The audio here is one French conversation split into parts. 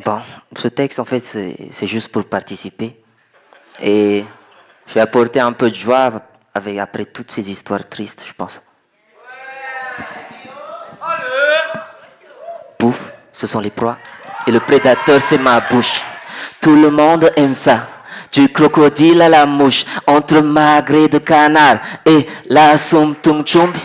Bon, ce texte, en fait, c'est juste pour participer. Et je vais apporter un peu de joie après toutes ces histoires tristes, je pense. Pouf, ce sont les proies. Et le prédateur, c'est ma bouche. Tout le monde aime ça. Du crocodile à la mouche, entre magret de canard et la soum tung chumbi.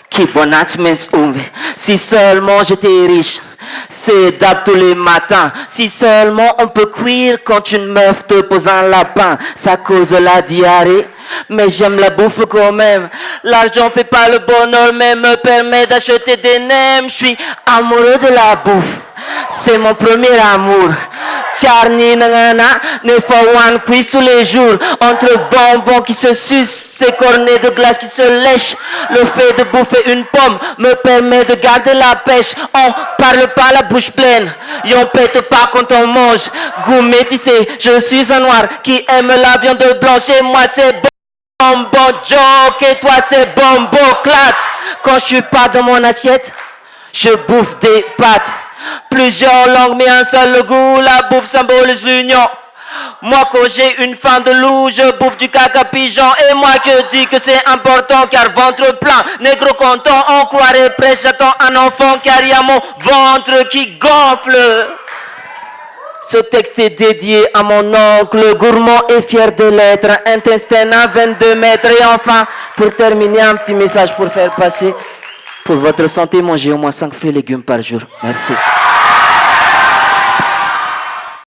Qui bonachment umbi. Si seulement j'étais riche, c'est d'ab tous les matins. Si seulement on peut cuire quand une meuf te pose un lapin, ça cause la diarrhée. Mais j'aime la bouffe quand même. L'argent fait pas le bonheur, mais me permet d'acheter des nems. Je suis amoureux de la bouffe. C'est mon premier amour. Charni nangana, ne one quiz tous les jours. Entre bonbons qui se sucent, ces cornets de glace qui se lèchent. Le fait de bouffer une pomme me permet de garder la pêche. On parle pas la bouche pleine, et on pète pas quand on mange. Goût métissé, je suis un noir qui aime la viande blanche. Et moi c'est bonbon joke, et toi c'est bonbon clat. Quand je suis pas dans mon assiette, je bouffe des pâtes. Plusieurs langues mais un seul goût, la bouffe symbolise l'union. Moi quand j'ai une faim de loup, je bouffe du caca pigeon. Et moi je dis que c'est important car ventre plein, négro content, on croirait presque j'attends un enfant car y a mon ventre qui gonfle. Ce texte est dédié à mon oncle, gourmand et fier de l'être, intestin à 22 mètres. Et enfin, pour terminer, un petit message pour faire passer. Pour votre santé, mangez au moins 5 fruits et légumes par jour. Merci.